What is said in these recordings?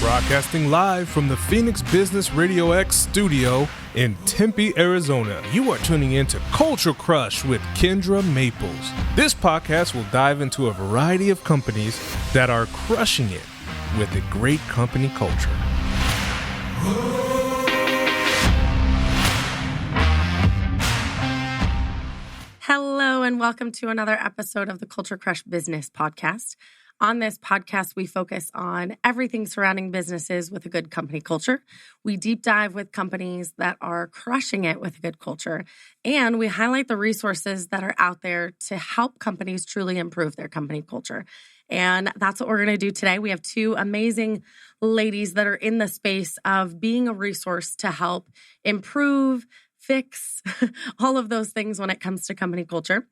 Broadcasting live from the Phoenix Business RadioX studio in Tempe, Arizona. You are tuning in to Culture Crush with Kindra Maples. This podcast will dive into a variety of companies that are crushing it with a great company culture. Hello, and welcome to another episode of the Culture Crush Business Podcast. On this podcast, we focus on everything surrounding businesses with a good company culture. We deep dive with companies that are crushing it with a good culture, and we highlight the resources that are out there to help companies truly improve their company culture. And that's what we're going to do today. We have two amazing ladies that are in the space of being a resource to help improve, fix, all of those things when it comes to company culture.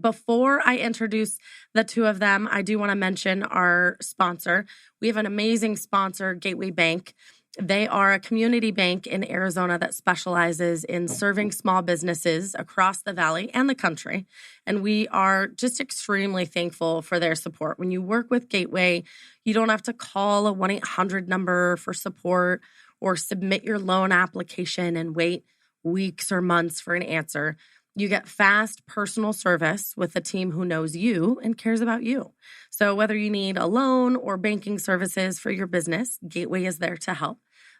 Before I introduce the two of them, I do want to mention our sponsor. We have an amazing sponsor, Gateway Bank. They are a community bank in Arizona that specializes in serving small businesses across the valley and the country. And we are just extremely thankful for their support. When you work with Gateway, you don't have to call a 1-800 number for support or submit your loan application and wait weeks or months for an answer. You get fast personal service with a team who knows you and cares about you. So whether you need a loan or banking services for your business, Gateway is there to help.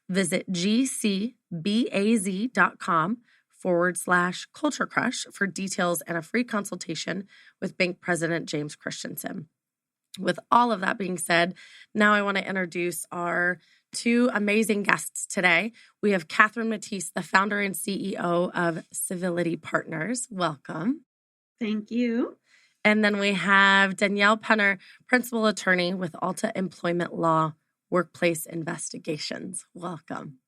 Visit gcbaz.com/Culture Crush for details and a free consultation with Bank President James Christensen. With all of that being said, now I want to introduce our two amazing guests today. We have Mattice, the founder and CEO of Civility Partners. Welcome. Thank you. And then we have Danielle Pener, principal attorney with Alta Employment Law Workplace Investigations. Welcome.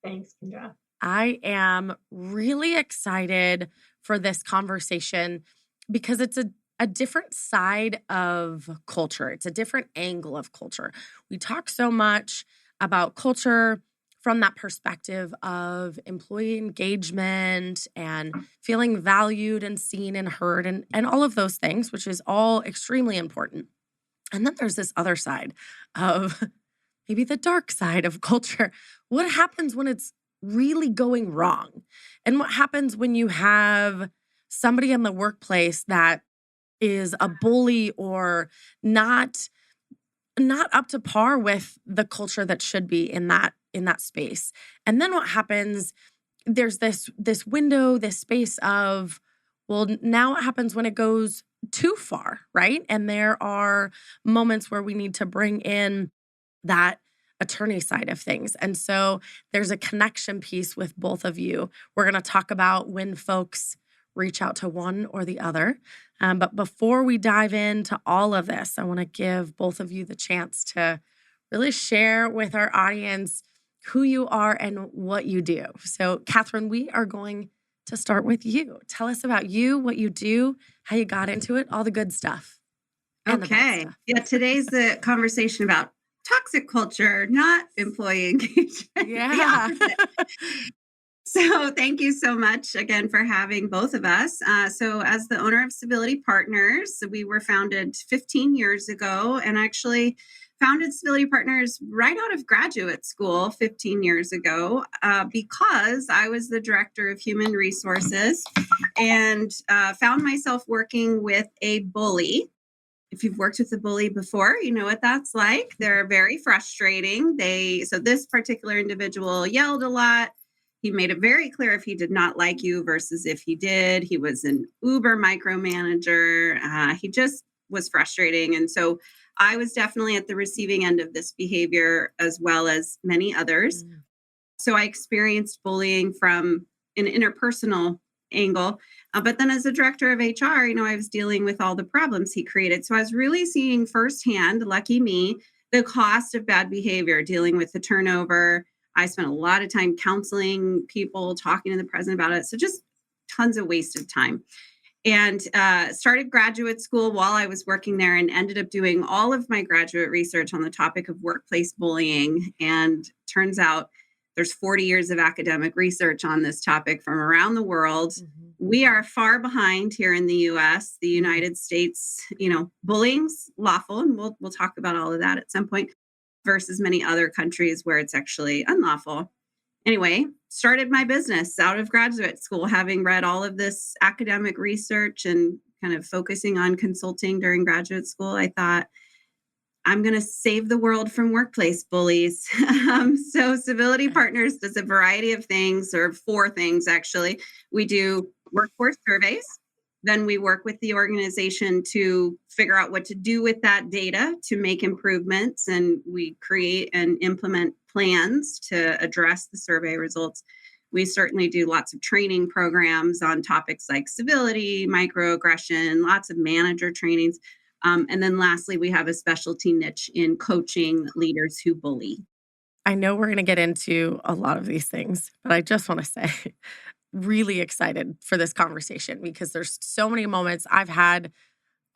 Thanks, Kindra. I am really excited for this conversation because it's a different side of culture. It's a different angle of culture. We talk so much about culture from that perspective of employee engagement and feeling valued and seen and heard and all of those things, which is all extremely important. And then there's this other side of maybe the dark side of culture. What happens when it's really going wrong? And what happens when you have somebody in the workplace that is a bully or not up to par with the culture that should be in that space. And then what happens, there's this window, this space of, well, now what happens when it goes too far, right? And there are moments where we need to bring in that attorney side of things. And so there's a connection piece with both of you. We're going to talk about when folks reach out to one or the other. But before we dive into all of this, I want to give both of you the chance to really share with our audience who you are and what you do. So, Catherine, we are going to start with you. Tell us about you, what you do, how you got into it, all the good stuff. Okay. Yeah, today's the conversation about toxic culture, not employee engagement. Yeah. So thank you so much again for having both of us. So as the owner of Civility Partners, we were founded 15 years ago and actually founded Civility Partners right out of graduate school 15 years ago because I was the director of human resources and found myself working with a bully. If you've worked with a bully before, you know what that's like. They're very frustrating. So this particular individual yelled a lot. He made it very clear if he did not like you versus if he did. He was an uber micromanager. He just was frustrating. And so I was definitely at the receiving end of this behavior as well as many others. So I experienced bullying from an interpersonal angle. But then as a director of HR, I was dealing with all the problems he created. So I was really seeing firsthand, lucky me, the cost of bad behavior, dealing with the turnover. I spent a lot of time counseling people, talking to the president about it. So just tons of wasted time. And started graduate school while I was working there and ended up doing all of my graduate research on the topic of workplace bullying. And turns out there's 40 years of academic research on this topic from around the world. Mm-hmm. We are far behind here in the U.S. The United States, bullying's lawful, and we'll talk about all of that at some point. versus many other countries where it's actually unlawful. Anyway, started my business out of graduate school, having read all of this academic research and kind of focusing on consulting during graduate school. I thought, I'm going to save the world from workplace bullies. So Civility Partners does a variety of things, or 4 things, actually. We do workforce surveys. Then we work with the organization to figure out what to do with that data to make improvements. And we create and implement plans to address the survey results. We certainly do lots of training programs on topics like civility, microaggression, lots of manager trainings. And then lastly, we have a specialty niche in coaching leaders who bully. I know we're going to get into a lot of these things, but I just want to say, really excited for this conversation because there's so many moments I've had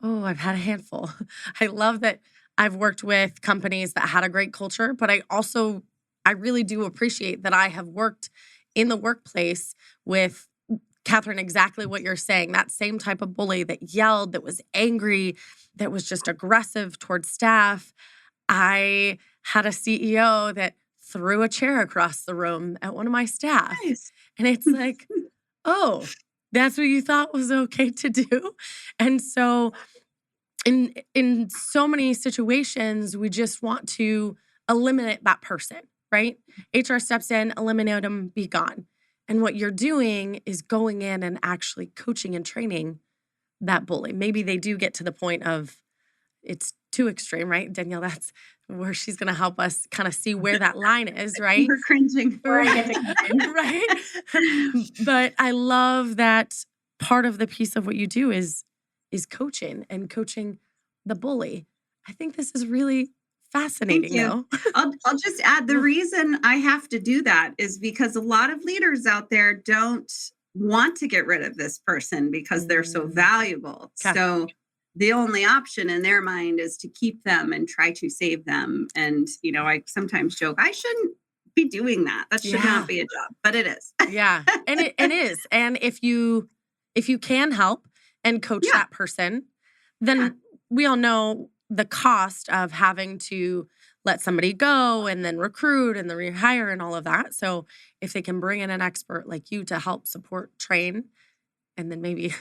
a handful. I love that I've worked with companies that had a great culture, but I really do appreciate that I have worked in the workplace with Catherine, exactly what you're saying, that same type of bully that yelled, that was angry, that was just aggressive towards staff. I had a CEO that threw a chair across the room at one of my staff. Nice. And it's like, oh, that's what you thought was okay to do? And so in so many situations, we just want to eliminate that person, right? HR steps in, eliminate them, be gone. And what you're doing is going in and actually coaching and training that bully. Maybe they do get to the point of it's too extreme, right? Danielle, that's where she's going to help us kind of see where that line is, right? We're cringing. Right. But I love that part of the piece of what you do is coaching and coaching the bully. I think this is really fascinating. Thank you. I'll just add, the reason I have to do that is because a lot of leaders out there don't want to get rid of this person because they're so valuable. Okay. So the only option in their mind is to keep them and try to save them. And, I sometimes joke, I shouldn't be doing that. That should not be a job, but it is. Yeah. And it is. And if you can help and coach that person, then we all know the cost of having to let somebody go and then recruit and then rehire and all of that. So if they can bring in an expert like you to help support, train, and then maybe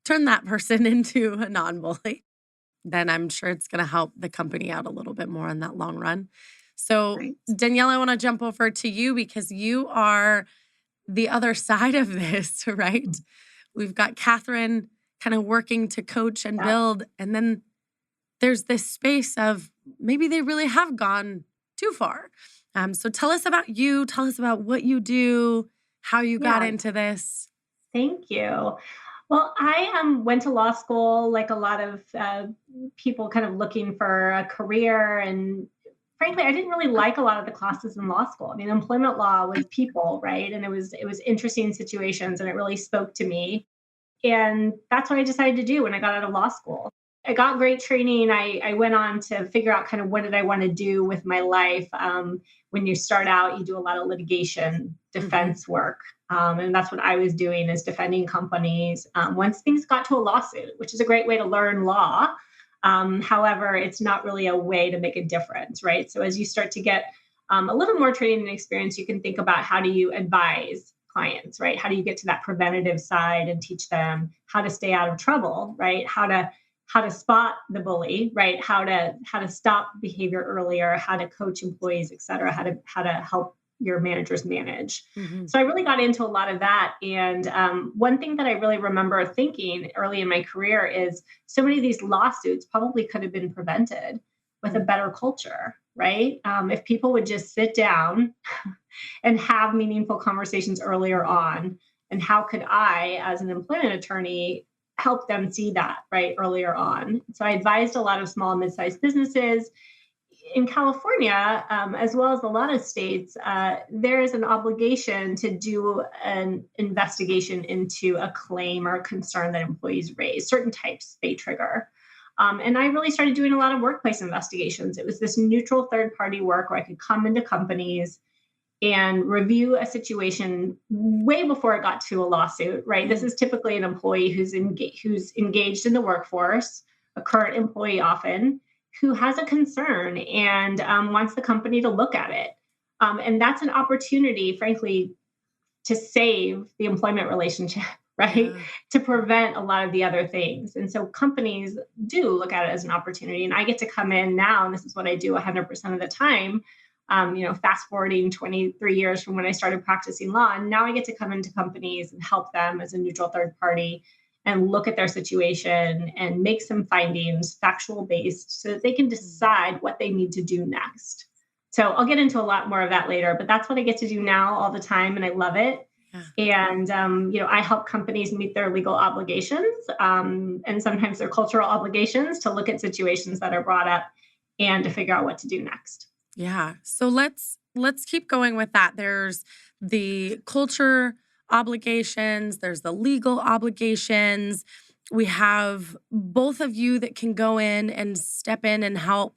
turn that person into a non-bully, then I'm sure it's going to help the company out a little bit more in that long run. So Danielle, I want to jump over to you because you are the other side of this, right? We've got Catherine kind of working to coach and build, and then there's this space of maybe they really have gone too far. So tell us about you. Tell us about what you do, how you got into this. Thank you. Well, I went to law school like a lot of people kind of looking for a career. And frankly, I didn't really like a lot of the classes in law school. I mean, employment law was people, right? And it was interesting situations, and it really spoke to me. And that's what I decided to do when I got out of law school. I got great training. I went on to figure out kind of what did I want to do with my life. When you start out, you do a lot of litigation defense work. And that's what I was doing, is defending companies once things got to a lawsuit, which is a great way to learn law. However, it's not really a way to make a difference, right? So as you start to get a little more training and experience, you can think about how do you advise clients, right? How do you get to that preventative side and teach them how to stay out of trouble, right? How to spot the bully, right? How to stop behavior earlier, how to coach employees, et cetera, how to help your managers manage. Mm-hmm. So I really got into a lot of that. And one thing that I really remember thinking early in my career is so many of these lawsuits probably could have been prevented with a better culture, right? If people would just sit down and have meaningful conversations earlier on, and how could I, as an employment attorney, help them see that right earlier on. So I advised a lot of small and mid-sized businesses in California, as well as a lot of states. There is an obligation to do an investigation into a claim or a concern that employees raise. Certain types they trigger. And I really started doing a lot of workplace investigations. It was this neutral third-party work where I could come into companies and review a situation way before it got to a lawsuit, right? This is typically an employee who's engaged in the workforce, a current employee often, who has a concern and wants the company to look at it. And that's an opportunity, frankly, to save the employment relationship, right? Yeah. To prevent a lot of the other things. And so companies do look at it as an opportunity. And I get to come in now, and this is what I do 100% of the time. Fast forwarding 23 years from when I started practicing law. And now I get to come into companies and help them as a neutral third party and look at their situation and make some findings, factual based, so that they can decide what they need to do next. So I'll get into a lot more of that later, but that's what I get to do now all the time. And I love it. Yeah. And, I help companies meet their legal obligations and sometimes their cultural obligations to look at situations that are brought up and to figure out what to do next. Yeah. So let's keep going with that. There's the culture obligations, there's the legal obligations. We have both of you that can go in and step in and help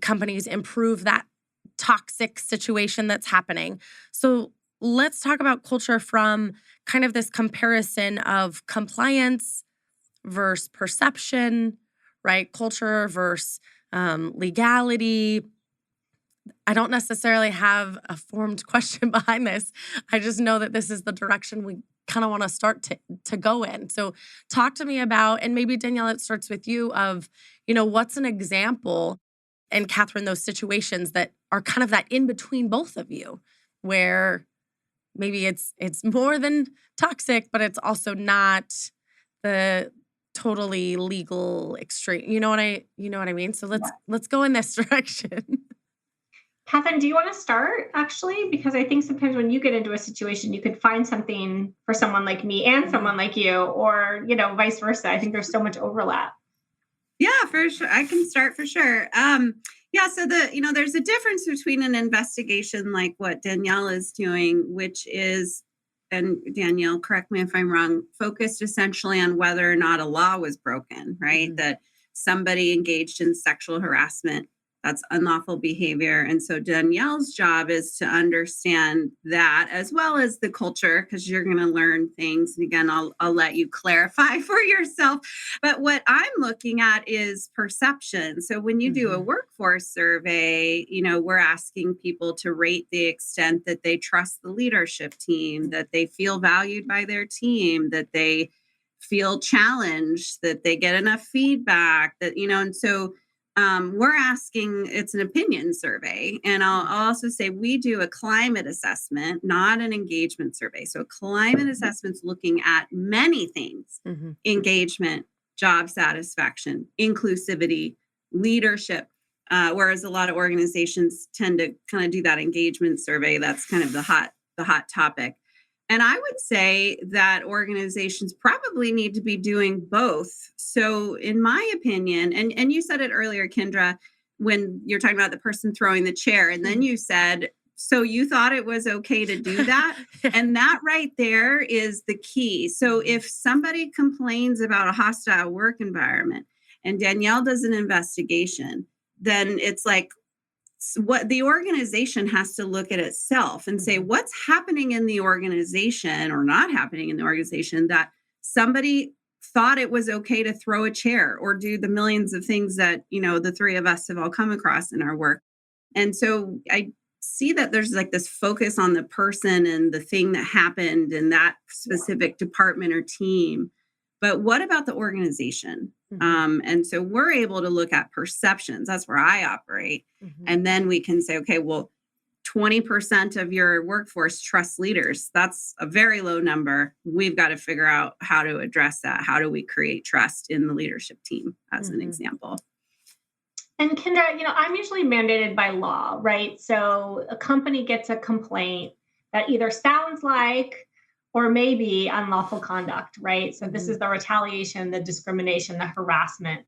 companies improve that toxic situation that's happening. So let's talk about culture from kind of this comparison of compliance versus perception, right? Culture versus legality. I don't necessarily have a formed question behind this. I just know that this is the direction we kind of want to start to go in. So talk to me about, and maybe Danielle, it starts with you, of, what's an example, and Catherine, those situations that are kind of that in between both of you, where maybe it's more than toxic, but it's also not the totally legal extreme. You know what I mean? So let's go in this direction. Catherine, do you want to start actually? Because I think sometimes when you get into a situation, you could find something for someone like me and someone like you, or, vice versa. I think there's so much overlap. Yeah, for sure. I can start for sure. So there's a difference between an investigation like what Danielle is doing, which is, and Danielle, correct me if I'm wrong, focused essentially on whether or not a law was broken, right? That somebody engaged in sexual harassment. That's unlawful behavior. And so Danielle's job is to understand that, as well as the culture, because you're going to learn things. And again, I'll let you clarify for yourself. But what I'm looking at is perception. So when you do a workforce survey, we're asking people to rate the extent that they trust the leadership team, that they feel valued by their team, that they feel challenged, that they get enough feedback, and so we're asking, it's an opinion survey. And I'll also say we do a climate assessment, not an engagement survey. So climate assessment's looking at many things: engagement, job satisfaction, inclusivity, leadership. Whereas a lot of organizations tend to kind of do that engagement survey. That's kind of the hot topic. And I would say that organizations probably need to be doing both. So in my opinion, and you said it earlier, Kindra, when you're talking about the person throwing the chair, and then you said, so you thought it was okay to do that? And that right there is the key. So if somebody complains about a hostile work environment and Danielle does an investigation, then it's like, what the organization has to look at itself and say, what's happening in the organization or not happening in the organization that somebody thought it was okay to throw a chair or do the millions of things that, the three of us have all come across in our work. And so I see that there's like this focus on the person and the thing that happened in that specific department or team. But what about the organization? And so we're able to look at perceptions. That's where I operate. And then we can say, okay, well, 20% of your workforce trusts leaders. That's a very low number. We've got to figure out how to address that. How do we create trust in the leadership team, as an example? And Kindra, I'm usually mandated by law, right? So a company gets a complaint that either sounds like or maybe unlawful conduct, right? So this is the retaliation, the discrimination, the harassment.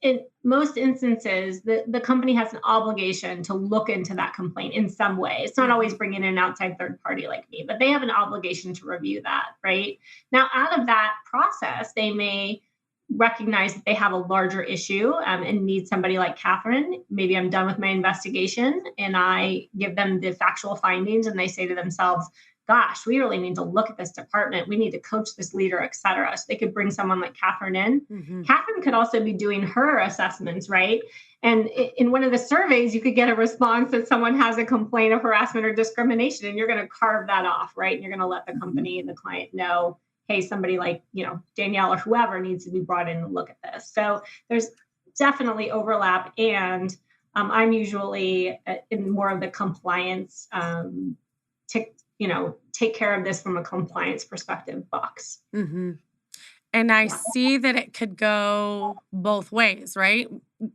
In most instances, the company has an obligation to look into that complaint in some way. It's not always bringing in an outside third party like me, but they have an obligation to review that, right? Now, out of that process, they may recognize that they have a larger issue and need somebody like Catherine. Maybe I'm done with my investigation and I give them the factual findings and they say to themselves, gosh, we really need to look at this department. We need to coach this leader, et cetera. So they could bring someone like Catherine in. Mm-hmm. Catherine could also be doing her assessments, right? And in one of the surveys, you could get a response that someone has a complaint of harassment or discrimination, and you're going to carve that off, right? And you're going to let the company and the client know, hey, somebody like, Danielle or whoever needs to be brought in and look at this. So there's definitely overlap. And I'm usually in more of the compliance, take care of this from a compliance perspective box. Mm-hmm. And I see that it could go both ways, right?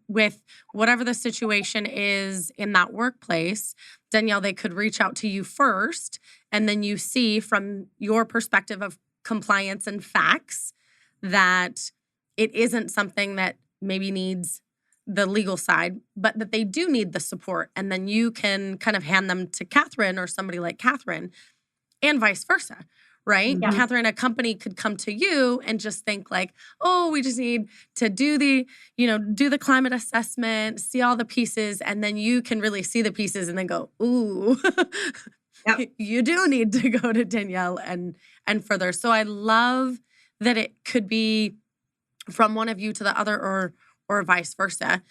With whatever the situation is in that workplace, Danielle, they could reach out to you first, and then you see from your perspective of compliance and facts that it isn't something that maybe needs the legal side, but that they do need the support. And then you can kind of hand them to Catherine or somebody like Catherine, and vice versa, right? Yeah. Catherine, a company could come to you and just think like, oh, we just need to do the climate assessment, see all the pieces, and then you can really see the pieces and then go, ooh, Yep. You do need to go to Danielle and further. So I love that it could be from one of you to the other or vice versa.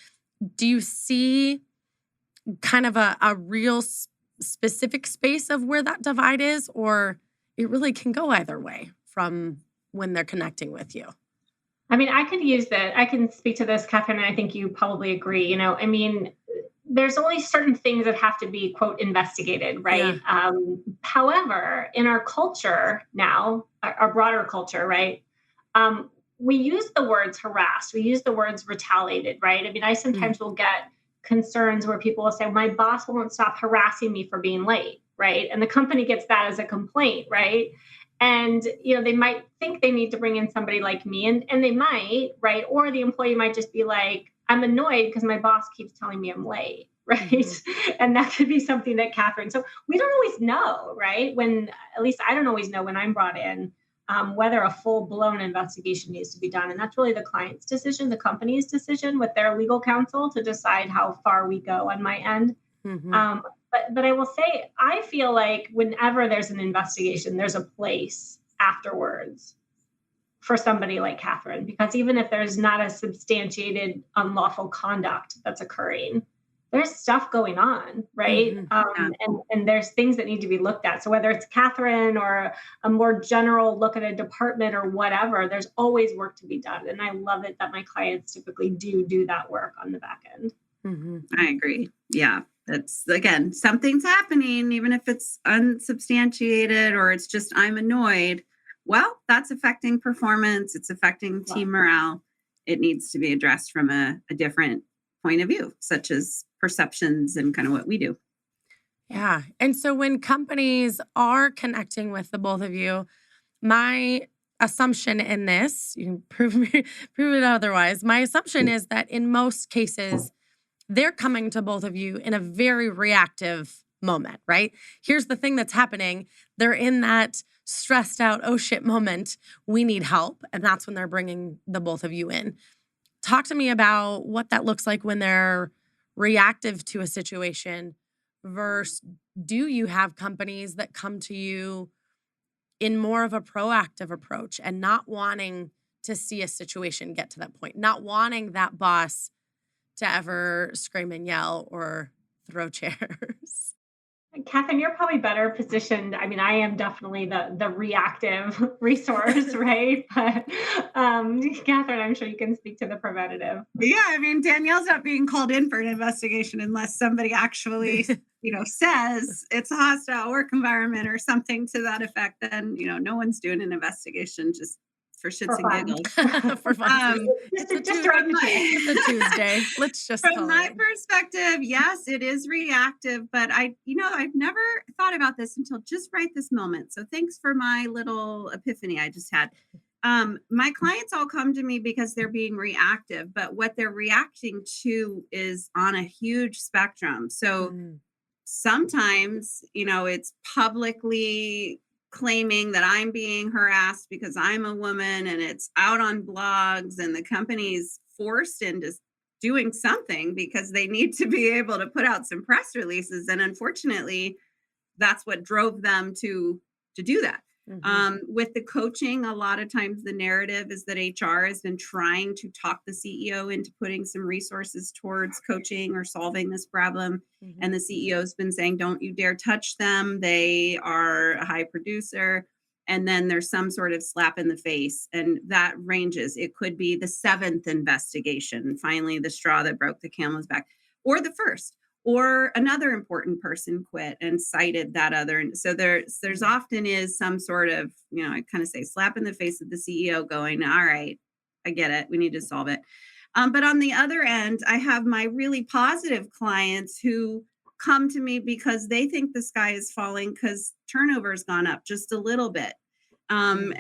Do you see kind of a real specific space of where that divide is, or it really can go either way from when they're connecting with you? I mean, I can speak to this, Catherine, and I think you probably agree. There's only certain things that have to be, quote, investigated, right? Yeah. However, in our culture now, our broader culture, right? We use the words harassed, we use the words retaliated, right? I mean, I sometimes will get concerns where people will say, my boss won't stop harassing me for being late, right? And the company gets that as a complaint, right? And, they might think they need to bring in somebody like me, and they might, right? Or the employee might just be like, I'm annoyed because my boss keeps telling me I'm late, right? Mm-hmm. And that could be something that Catherine, so we don't always know, right? At least I don't always know when I'm brought in, whether a full-blown investigation needs to be done. And that's really the client's decision, the company's decision with their legal counsel to decide how far we go on my end. Mm-hmm. But I will say, I feel like whenever there's an investigation, there's a place afterwards for somebody like Catherine, because even if there's not a substantiated unlawful conduct that's occurring, there's stuff going on, right? Mm-hmm. And there's things that need to be looked at. So whether it's Catherine or a more general look at a department or whatever, there's always work to be done. And I love it that my clients typically do that work on the back end. Mm-hmm. I agree. Yeah. That's, again, something's happening, even if it's unsubstantiated or it's just, I'm annoyed. Well, that's affecting performance. It's affecting team morale. It needs to be addressed from a different point of view, such as perceptions and kind of what we do. Yeah. And so when companies are connecting with the both of you, my assumption in this, you can prove it otherwise, my assumption is that in most cases, they're coming to both of you in a very reactive moment, right? Here's the thing that's happening. They're in that stressed out, oh shit moment. We need help. And that's when they're bringing the both of you in. Talk to me about what that looks like when they're reactive to a situation versus do you have companies that come to you in more of a proactive approach and not wanting to see a situation get to that point, not wanting that boss to ever scream and yell or throw chairs? Catherine, you're probably better positioned. I mean, I am definitely the reactive resource, right? But Catherine, I'm sure you can speak to the preventative. Yeah, I mean, Danielle's not being called in for an investigation unless somebody actually, says it's a hostile work environment or something to that effect. Then, no one's doing an investigation just for shits and giggles. For fun. It's a Tuesday. Let's just from my perspective, yes, it is reactive, but I've never thought about this until just right this moment. So thanks for my little epiphany I just had. My clients all come to me because they're being reactive, but what they're reacting to is on a huge spectrum. So sometimes, it's publicly claiming that I'm being harassed because I'm a woman, and it's out on blogs, and the company's forced into doing something because they need to be able to put out some press releases. And unfortunately, that's what drove them to to do that. Mhm. With the coaching, a lot of times the narrative is that HR has been trying to talk the CEO into putting some resources towards coaching or solving this problem. And Mhm. the CEO has been saying, don't you dare touch them. They are a high producer. And then there's some sort of slap in the face. And that ranges. It could be the seventh investigation, finally, the straw that broke the camel's back, or the first, or another important person quit and cited that other. And so there's often is some sort of, I kind of say slap in the face of the CEO going, all right, I get it. We need to solve it. But on the other end, I have my really positive clients who come to me because they think the sky is falling because turnover has gone up just a little bit. And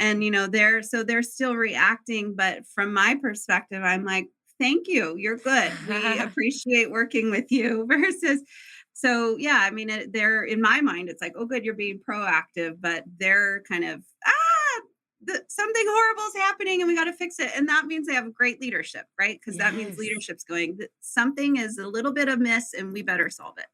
they're still reacting, but from my perspective, I'm like, thank you, you're good, we appreciate working with you. Versus, so yeah, I mean, they're, in my mind, it's like, oh good, you're being proactive, but they're kind of something horrible is happening and we got to fix it. And that means they have great leadership, right? Because that means Yes. leadership's going, something is a little bit amiss and we better solve it.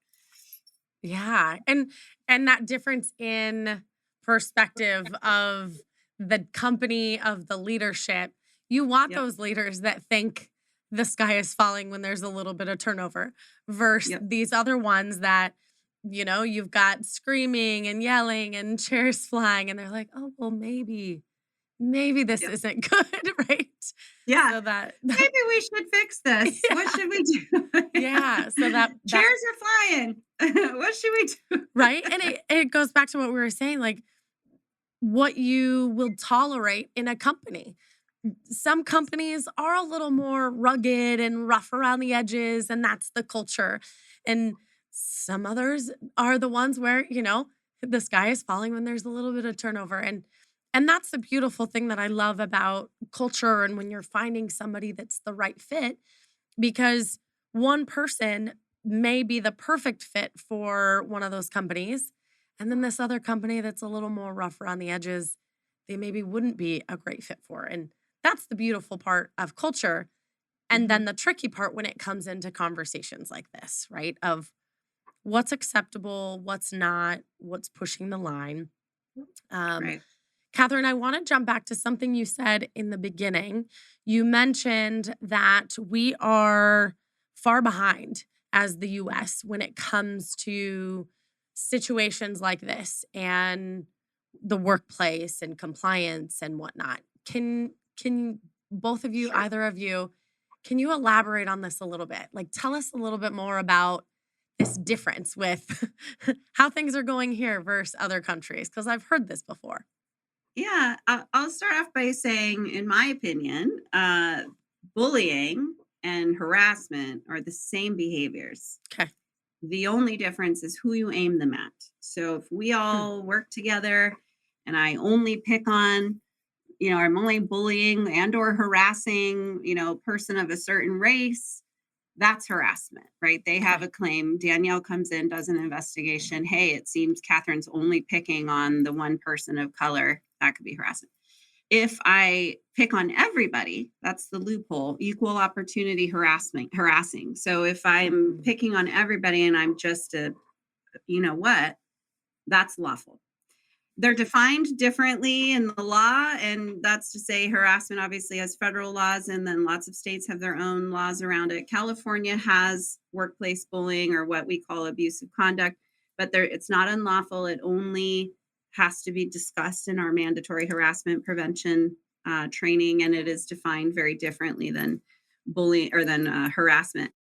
Yeah. And that difference in perspective of the company, of the leadership, you want Yep. those leaders that think the sky is falling when there's a little bit of turnover versus Yep. these other ones that, you've got screaming and yelling and chairs flying and they're like, "Oh, well, maybe this Yep. isn't good," right? Yeah. So that Maybe we should fix this. yeah. What should we do? Yeah, so that Chairs are flying. What should we do? right? And it goes back to what we were saying, like what you will tolerate in a company. Some companies are a little more rugged and rough around the edges, and that's the culture. And some others are the ones where, the sky is falling when there's a little bit of turnover. And that's the beautiful thing that I love about culture and when you're finding somebody that's the right fit, because one person may be the perfect fit for one of those companies. And then this other company that's a little more rough around the edges, they maybe wouldn't be a great fit for. And that's the beautiful part of culture. And Mhm. then the tricky part when it comes into conversations like this, right? Of what's acceptable, what's not, what's pushing the line. Um, Right. Catherine, I want to jump back to something you said in the beginning. You mentioned that we are far behind as the US when it comes to situations like this and the workplace and compliance and whatnot. Can both of you, Sure. either of you, can you elaborate on this a little bit? Like tell us a little bit more about this difference with how things are going here versus other countries because I've heard this before. Yeah. I'll start off by saying, in my opinion, bullying and harassment are the same behaviors. Okay. The only difference is who you aim them at. So if we Hmm. all work together and I only pick on, I'm only bullying and or harassing, a person of a certain race, that's harassment, right? They have Okay. a claim. Danielle comes in, does an investigation. Hey, it seems Catherine's only picking on the one person of color. That could be harassment. If I pick on everybody, that's the loophole, equal opportunity harassing. So if I'm Mm. picking on everybody and I'm just a, what, that's lawful. They're defined differently in the law, and that's to say harassment obviously has federal laws, and then lots of states have their own laws around it. California has workplace bullying, or what we call abusive conduct, but it's not unlawful. It only has to be discussed in our mandatory harassment prevention training, and it is defined very differently than bullying or than harassment.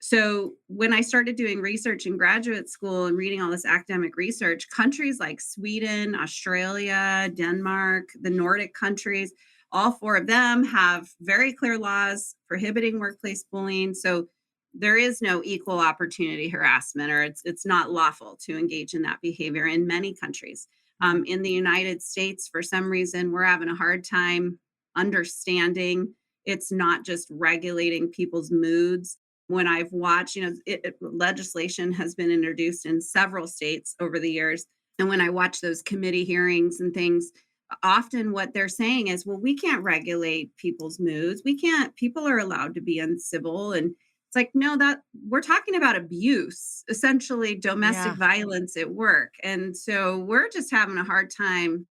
So when I started doing research in graduate school and reading all this academic research, countries like Sweden, Australia, Denmark, the Nordic countries, all four of them have very clear laws prohibiting workplace bullying. So there is no equal opportunity harassment, or it's not lawful to engage in that behavior in many countries. In the United States, for some reason, we're having a hard time understanding it's not just regulating people's moods. When I've watched, legislation has been introduced in several states over the years. And when I watch those committee hearings and things, often what they're saying is, well, we can't regulate people's moods. We can't, people are allowed to be uncivil. And It's like, no, that we're talking about abuse, essentially domestic Yeah. violence at work. And so we're just having a hard time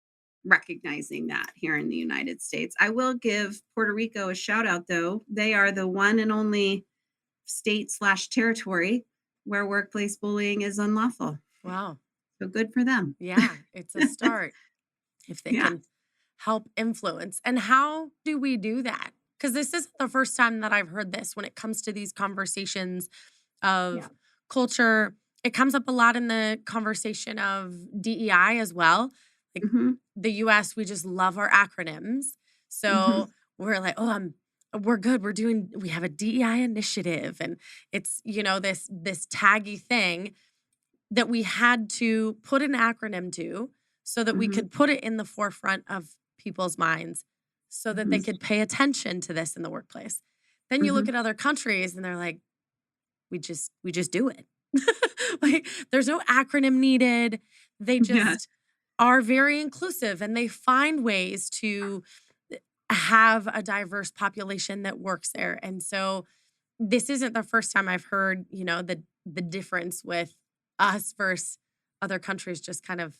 recognizing that here in the United States. I will give Puerto Rico a shout out, though. They are the one and only state/territory where workplace bullying is unlawful. Wow. So good for them. Yeah. It's a start if they Yeah. can help influence. And how do we do that? Because this isn't the first time that I've heard this when it comes to these conversations of Yeah. culture. It comes up a lot in the conversation of DEI as well. Like Hmm. the US, we just love our acronyms. Hmm. So we're like, we're good. We have a DEI initiative. And it's, this taggy thing that we had to put an acronym to so that we Hmm. could put it in the forefront of people's minds so that they Hmm. could pay attention to this in the workplace. Then you look Hmm. at other countries and they're like, we just do it. Like there's no acronym needed. They Yeah. just are very inclusive and they find ways to have a diverse population that works there. And so this isn't the first time I've heard, the difference with us versus other countries just kind of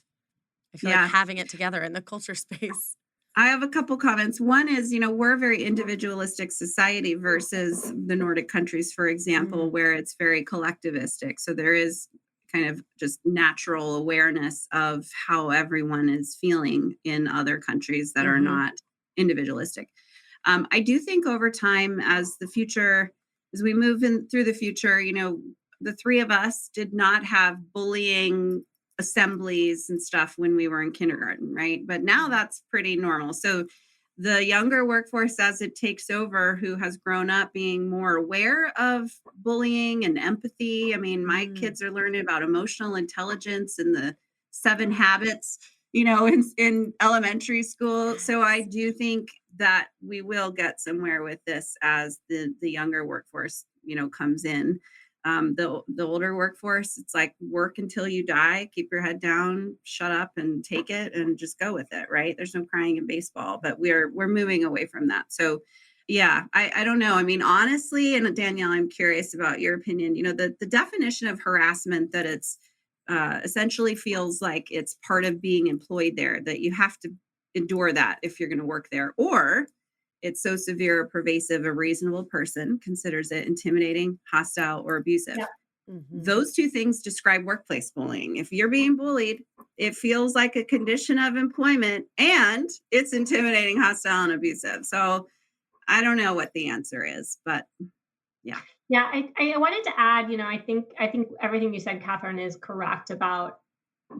I feel like Yeah. having it together in the culture space. I have a couple comments. One is, we're a very individualistic society versus the Nordic countries, for example, where it's very collectivistic. So there is kind of just natural awareness of how everyone is feeling in other countries that are Mhm. not individualistic. I do think over time, as we move in through the future, the three of us did not have bullying assemblies and stuff when we were in kindergarten, right? But now Mhm. that's pretty normal. So the younger workforce, as it takes over, who has grown up being more aware of bullying and empathy. I mean, my Mm. kids are learning about emotional intelligence and the 7 habits, in elementary school. So I Yes. do think that we will get somewhere with this as the younger workforce, comes in. The older workforce, it's like work until you die, keep your head down, shut up and take it and just go with it, right? There's no crying in baseball, but we're moving away from that. So yeah, I don't know. I mean, honestly, and Danielle, I'm curious about your opinion. The definition of harassment, that it's essentially feels like it's part of being employed there, that you have to endure that if you're going to work there, or it's so severe or pervasive, a reasonable person considers it intimidating, hostile, or abusive. Yeah. Mhm. Those two things describe workplace bullying. If you're being bullied, it feels like a condition of employment and it's intimidating, hostile, and abusive. So I don't know what the answer is, but yeah. Yeah, I wanted to add, I think everything you said, Catherine, is correct about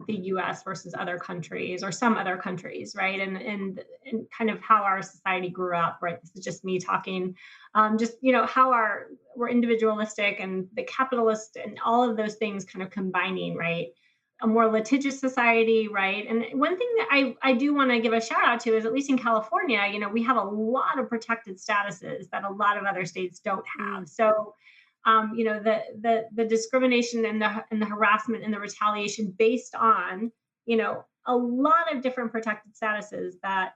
the US versus other countries or some other countries, right? And kind of how our society grew up, right? This is just me talking. Just how we're individualistic and the capitalist and all of those things kind of combining, right? A more litigious society, right? And one thing that I do want to give a shout out to is, at least in California, we have a lot of protected statuses that a lot of other states don't have. Mm. So the discrimination and the harassment and the retaliation based on a lot of different protected statuses that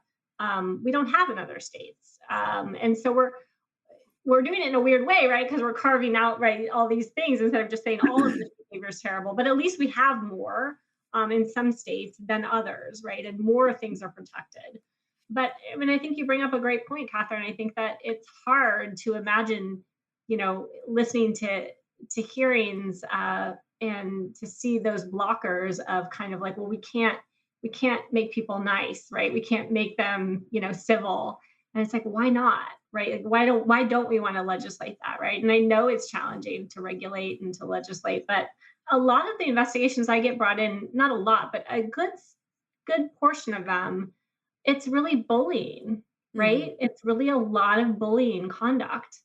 we don't have in other states, and so we're doing it in a weird way, right? Because we're carving out, right, all these things instead of just saying all of this behavior is terrible. But at least we have more in some states than others, right? And more things are protected. But I mean, I think you bring up a great point, Catherine. I think that it's hard to imagine, listening to hearings and to see those blockers of kind of like, well, we can't make people nice, right? We can't make them, civil. And it's like, why not? Right? Like, why don't we want to legislate that? Right. And I know it's challenging to regulate and to legislate, but a lot of the investigations I get brought in, not a lot, but a good portion of them, it's really bullying, Mhm. right? It's really a lot of bullying conduct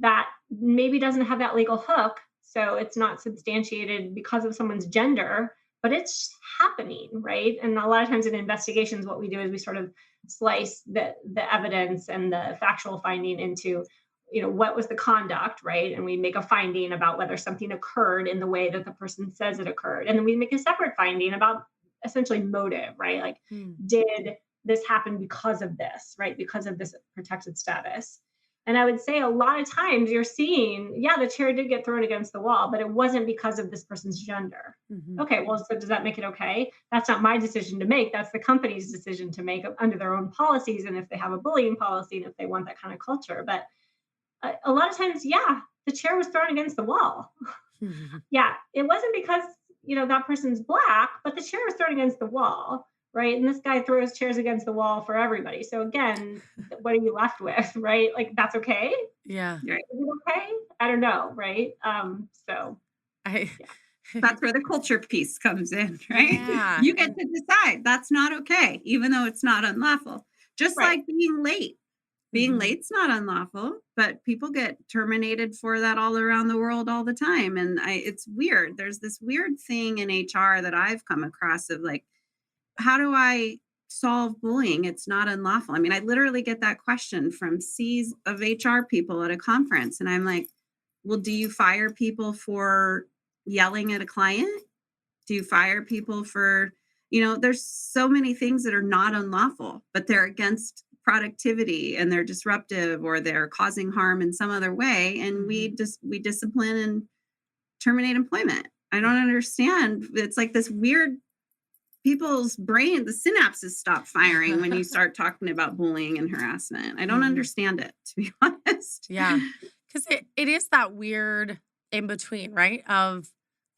that maybe doesn't have that legal hook. So it's not substantiated because of someone's gender, but it's happening, right? And a lot of times in investigations, what we do is we sort of slice the evidence and the factual finding into, what was the conduct, right? And we make a finding about whether something occurred in the way that the person says it occurred. And then we make a separate finding about essentially motive, right? Like, Mm. did this happen because of this, right? Because of this protected status. And I would say a lot of times you're seeing, yeah, the chair did get thrown against the wall, but it wasn't because of this person's gender. Okay, well, so does that make it okay? That's not my decision to make. That's the company's decision to make under their own policies. And if they have a bullying policy and if they want that kind of culture. But a lot of times, yeah, the chair was thrown against the wall. Yeah, it wasn't because, that person's Black, but the chair was thrown against the wall. Right. And this guy throws chairs against the wall for everybody. So again, what are you left with? Right. Like, that's okay. Yeah. Is it okay? I don't know. Right. That's where the culture piece comes in, right? Yeah. You get to decide that's not okay, even though it's not unlawful. Just like being late. Being late's not unlawful, but people get terminated for that all around the world all the time. And it's weird. There's this weird thing in HR that I've come across of like, how do I solve bullying? It's not unlawful. I mean, I literally get that question from C's of HR people at a conference. And I'm like, well, do you fire people for yelling at a client? Do you fire people for, there's so many things that are not unlawful, but they're against productivity and they're disruptive or they're causing harm in some other way. And we discipline and terminate employment. I don't understand. It's like this weird, people's brain, the synapses stop firing when you start talking about bullying and harassment. I don't understand it, to be honest. Yeah. Because it is that weird in between, right? Of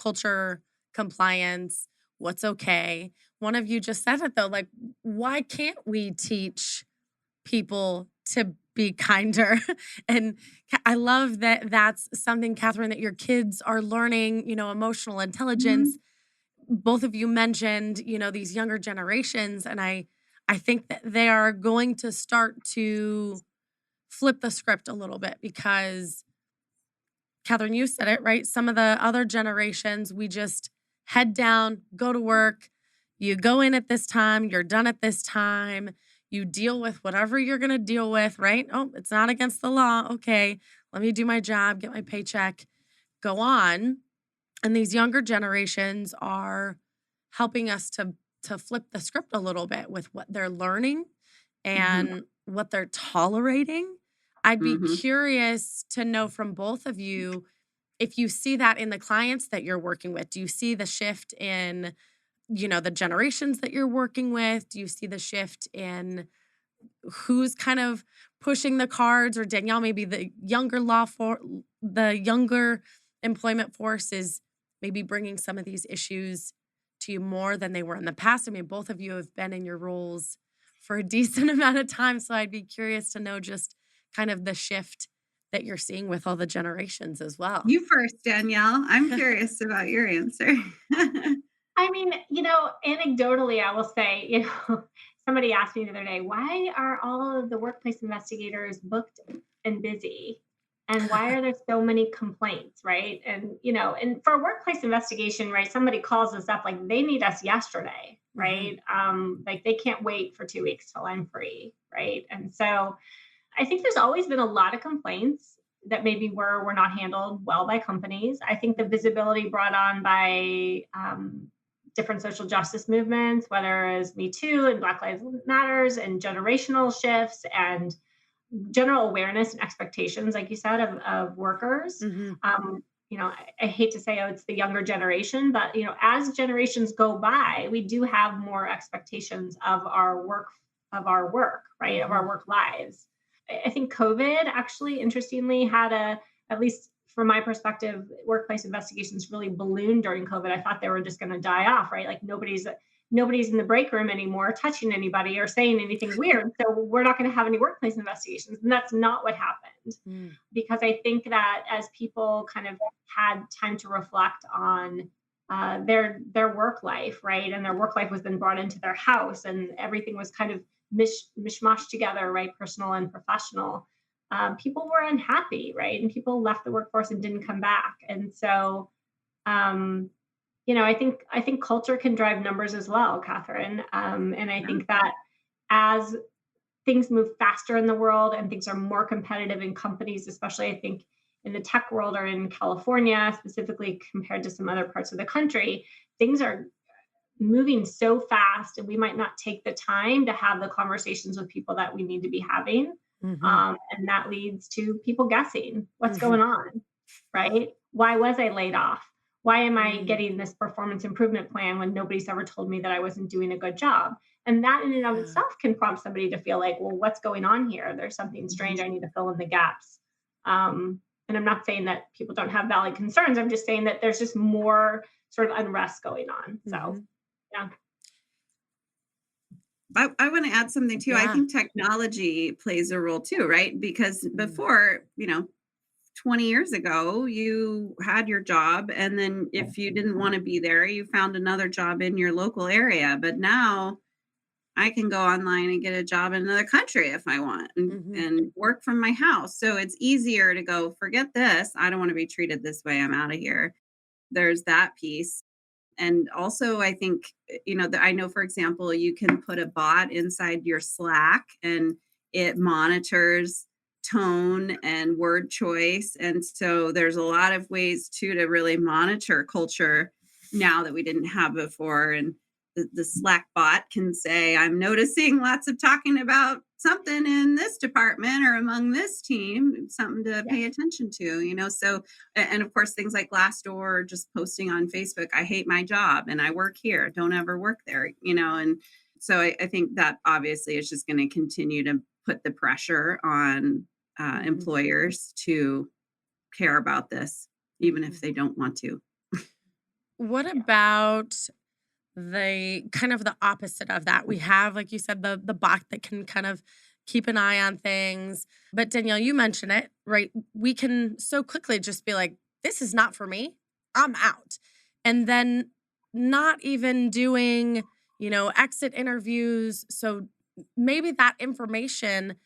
culture, compliance, what's okay. One of you just said it though, like, why can't we teach people to be kinder? And I love that that's something, Catherine, that your kids are learning, emotional intelligence. Both of you mentioned, these younger generations, and I think that they are going to start to flip the script a little bit because, Catherine, you said it, right? Some of the other generations, we just head down, go to work, you go in at this time, you're done at this time, you deal with whatever you're going to deal with, right? Oh, it's not against the law. Okay, let me do my job, get my paycheck, go on. And these younger generations are helping us to flip the script a little bit with what they're learning and what they're tolerating. I'd be curious to know from both of you if you see that in the clients that you're working with. Do you see the shift in, the generations that you're working with? Do you see the shift in who's kind of pushing the cards? Or Danielle, maybe the younger employment force is maybe bringing some of these issues to you more than they were in the past. I mean, both of you have been in your roles for a decent amount of time. So I'd be curious to know just kind of the shift that you're seeing with all the generations as well. You first, Danielle. I'm curious about your answer. I mean, anecdotally, I will say, somebody asked me the other day, why are all of the workplace investigators booked and busy? And why are there so many complaints, right? And, and for a workplace investigation, right, somebody calls us up, like they need us yesterday, right? Like they can't wait for 2 weeks till I'm free, right? And so I think there's always been a lot of complaints that maybe were not handled well by companies. I think the visibility brought on by different social justice movements, whether it's Me Too and Black Lives Matters and generational shifts and general awareness and expectations, like you said, of workers. I hate to say, it's the younger generation, but, as generations go by, we do have more expectations of our work, right? Of our work lives. I think COVID actually, interestingly, had at least from my perspective, workplace investigations really ballooned during COVID. I thought they were just going to die off, right? Like nobody's in the break room anymore touching anybody or saying anything weird. So we're not going to have any workplace investigations. And that's not what happened. Because I think that as people kind of had time to reflect on their work life, right? And their work life was then brought into their house and everything was kind of mishmashed together, right? Personal and professional. People were unhappy, right? And people left the workforce and didn't come back. And so, I think culture can drive numbers as well, Catherine. And I think that as things move faster in the world and things are more competitive in companies, especially I think in the tech world or in California, specifically compared to some other parts of the country, things are moving so fast and we might not take the time to have the conversations with people that we need to be having. Mm-hmm. And that leads to people guessing what's going on, right? Why was I laid off? Why am I getting this performance improvement plan when nobody's ever told me that I wasn't doing a good job? And that in and of Yeah. itself can prompt somebody to feel like, well, what's going on here? There's something strange. I need to fill in the gaps. And I'm not saying that people don't have valid concerns. I'm just saying that there's just more sort of unrest going on. So, yeah. I want to add something too. I Yeah. think technology plays a role too, right? Because before, 20 years ago, you had your job, and then if you didn't want to be there, you found another job in your local area. But now I can go online and get a job in another country if I want, and work from my house. So it's easier to go, forget this. I don't want to be treated this way. I'm out of here. There's that piece. And also, I think, I know, for example, you can put a bot inside your Slack and it monitors tone and word choice. And so there's a lot of ways too to really monitor culture now that we didn't have before. And the Slack bot can say, I'm noticing lots of talking about something in this department or among this team, something to pay attention to, so, and of course, things like Glassdoor, just posting on Facebook, I hate my job and I work here, don't ever work there, and so I think that obviously is just going to continue to put the pressure on employers to care about this, even if they don't want to. What about the kind of the opposite of that? We have, like you said, the bot that can kind of keep an eye on things. But Danielle, you mentioned it, right? We can so quickly just be like, this is not for me. I'm out. And then not even doing, exit interviews. So maybe that information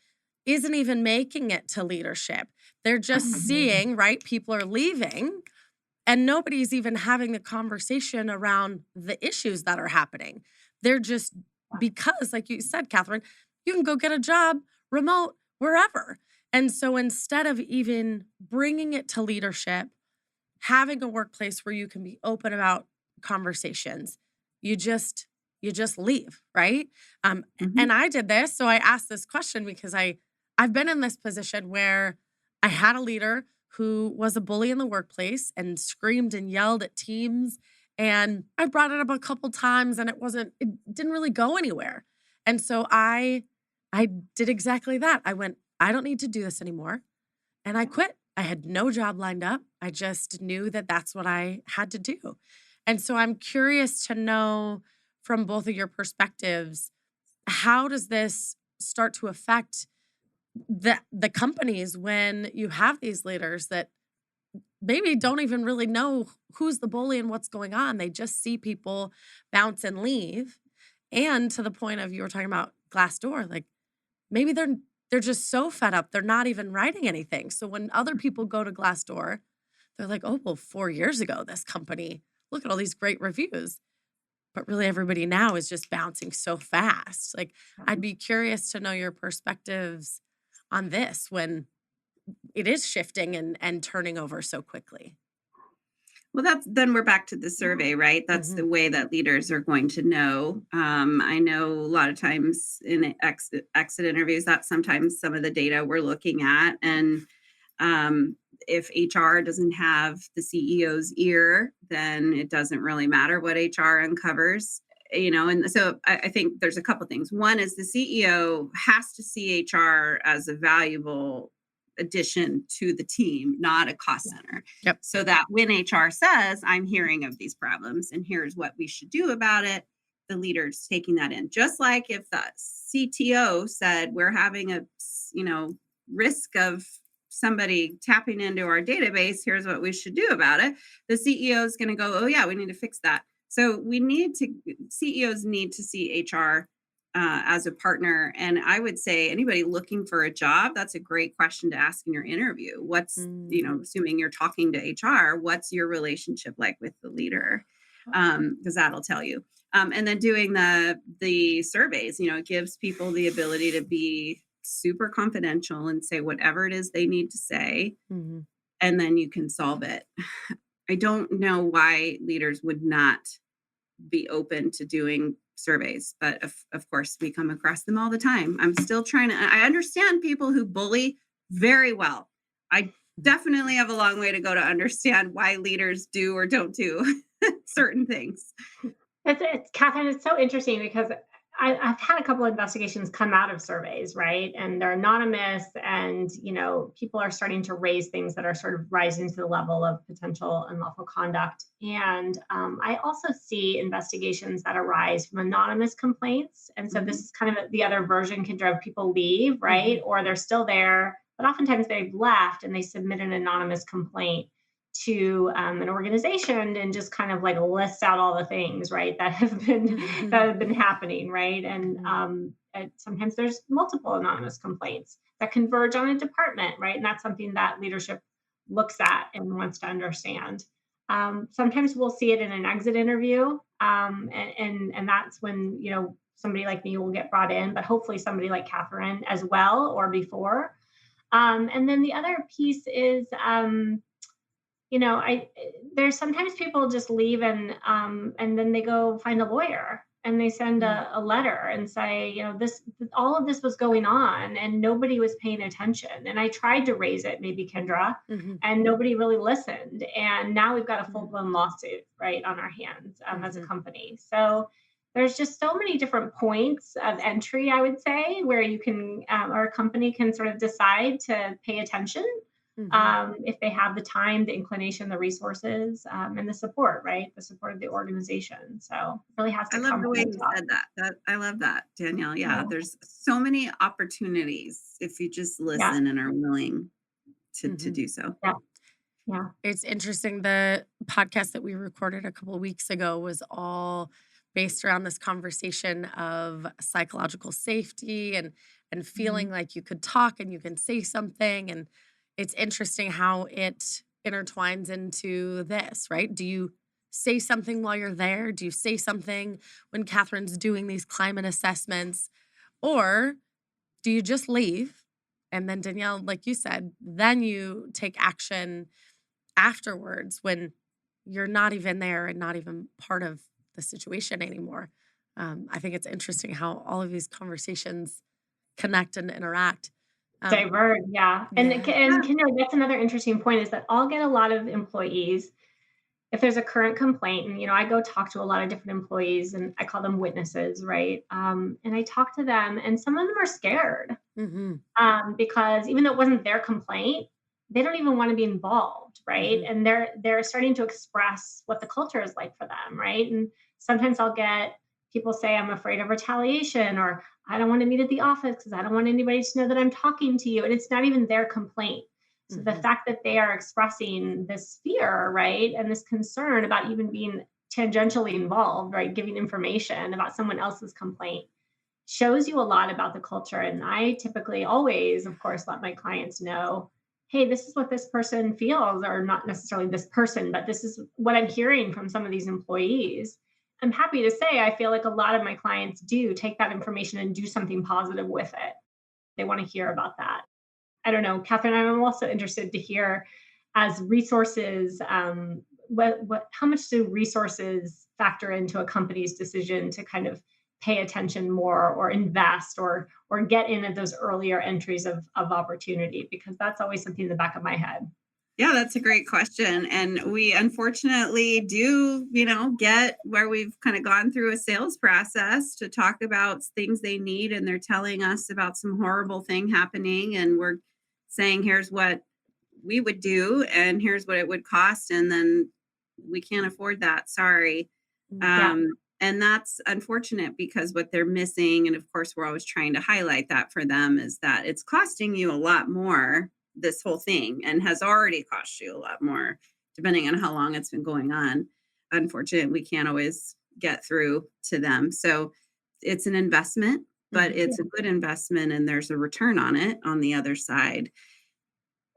isn't even making it to leadership. They're just seeing, right? People are leaving. And nobody's even having the conversation around the issues that are happening. They're just, because, like you said, Catherine, you can go get a job remote wherever. And so instead of even bringing it to leadership, having a workplace where you can be open about conversations, you just leave, right? And I did this. So I asked this question because I've been in this position where I had a leader who was a bully in the workplace and screamed and yelled at teams. And I brought it up a couple times and it didn't really go anywhere. And so I did exactly that. I went, I don't need to do this anymore. And I quit. I had no job lined up. I just knew that that's what I had to do. And so I'm curious to know from both of your perspectives, how does this start to affect the companies when you have these leaders that maybe don't even really know who's the bully and what's going on? They just see people bounce and leave. And to the point of, you were talking about Glassdoor, like maybe they're just so fed up, they're not even writing anything. So when other people go to Glassdoor, they're like, oh, well, 4 years ago, this company, look at all these great reviews. But really everybody now is just bouncing so fast. Like, I'd be curious to know your perspectives on this when it is shifting and turning over so quickly. Well, then we're back to the survey, right? That's the way that leaders are going to know. I know a lot of times in exit interviews, that's sometimes some of the data we're looking at. And if HR doesn't have the CEO's ear, then it doesn't really matter what HR uncovers. And so I think there's a couple things. One is the CEO has to see HR as a valuable addition to the team, not a cost center. Yep. So that when HR says, I'm hearing of these problems and here's what we should do about it, the leader's taking that in. Just like if the CTO said, we're having a, risk of somebody tapping into our database, here's what we should do about it. The CEO is going to go, oh yeah, we need to fix that. So CEOs need to see HR as a partner. And I would say anybody looking for a job, that's a great question to ask in your interview. What's, assuming you're talking to HR, what's your relationship like with the leader? Because that'll tell you. And then doing the surveys, it gives people the ability to be super confidential and say whatever it is they need to say, and then you can solve it. I don't know why leaders would not be open to doing surveys, but of course we come across them all the time. I'm still I understand people who bully very well. I definitely have a long way to go to understand why leaders do or don't do certain things. It's Catherine, it's so interesting because I've had a couple of investigations come out of surveys, right? And they're anonymous, and people are starting to raise things that are sort of rising to the level of potential unlawful conduct. And I also see investigations that arise from anonymous complaints. And so this is kind of the other version, Kindra, of people leave, right? Or they're still there, but oftentimes they've left and they submit an anonymous complaint to an organization and just kind of like list out all the things, right, that have been happening, right? And sometimes there's multiple anonymous complaints that converge on a department, right? And that's something that leadership looks at and wants to understand. Sometimes we'll see it in an exit interview, and that's when somebody like me will get brought in, but hopefully somebody like Catherine as well or before. And then the other piece is there's sometimes people just leave and then they go find a lawyer and they send a letter and say, all of this was going on and nobody was paying attention. And I tried to raise it, maybe Kindra, and nobody really listened. And now we've got a full-blown lawsuit, right, on our hands as a company. So there's just so many different points of entry, I would say, where you can, or a company can sort of decide to pay attention. If they have the time, the inclination, the resources, and the support, right? The support of the organization. So it really has to come. I love the way you said that. I love that, Danielle. Yeah, there's so many opportunities if you just listen and are willing to do so. Yeah. It's interesting. The podcast that we recorded a couple of weeks ago was all based around this conversation of psychological safety and feeling like you could talk and you can say something. And it's interesting how it intertwines into this, right? Do you say something while you're there? Do you say something when Catherine's doing these climate assessments? Or do you just leave? And then Danielle, like you said, then you take action afterwards when you're not even there and not even part of the situation anymore. I think it's interesting how all of these conversations connect and interact. Diverge, yeah. And Kindra, that's another interesting point, is that I'll get a lot of employees, if there's a current complaint, and I go talk to a lot of different employees, and I call them witnesses, right? And I talk to them, and some of them are scared because even though it wasn't their complaint, they don't even want to be involved, right? And they're starting to express what the culture is like for them, right? And sometimes I'll get people say, I'm afraid of retaliation, or I don't want to meet at the office because I don't want anybody to know that I'm talking to you. And it's not even their complaint. So the fact that they are expressing this fear, right, and this concern about even being tangentially involved, right, giving information about someone else's complaint, shows you a lot about the culture. And I typically always, of course, let my clients know, hey, this is what this person feels, or not necessarily this person, but this is what I'm hearing from some of these employees. I'm happy to say I feel like a lot of my clients do take that information and do something positive with it. They want to hear about that. I don't know, Catherine, I'm also interested to hear, as resources, how much do resources factor into a company's decision to kind of pay attention more or invest or get in at those earlier entries of opportunity? Because that's always something in the back of my head. Yeah, that's a great question. And we unfortunately do, get where we've kind of gone through a sales process to talk about things they need. And they're telling us about some horrible thing happening. And we're saying, here's what we would do and here's what it would cost. And then we can't afford that. Sorry. And that's unfortunate, because what they're missing, and of course, we're always trying to highlight that for them, is that it's costing you a lot more, this whole thing, and has already cost you a lot more, depending on how long it's been going on. Unfortunately, we can't always get through to them. So it's an investment, but it's a good investment, and there's a return on it on the other side.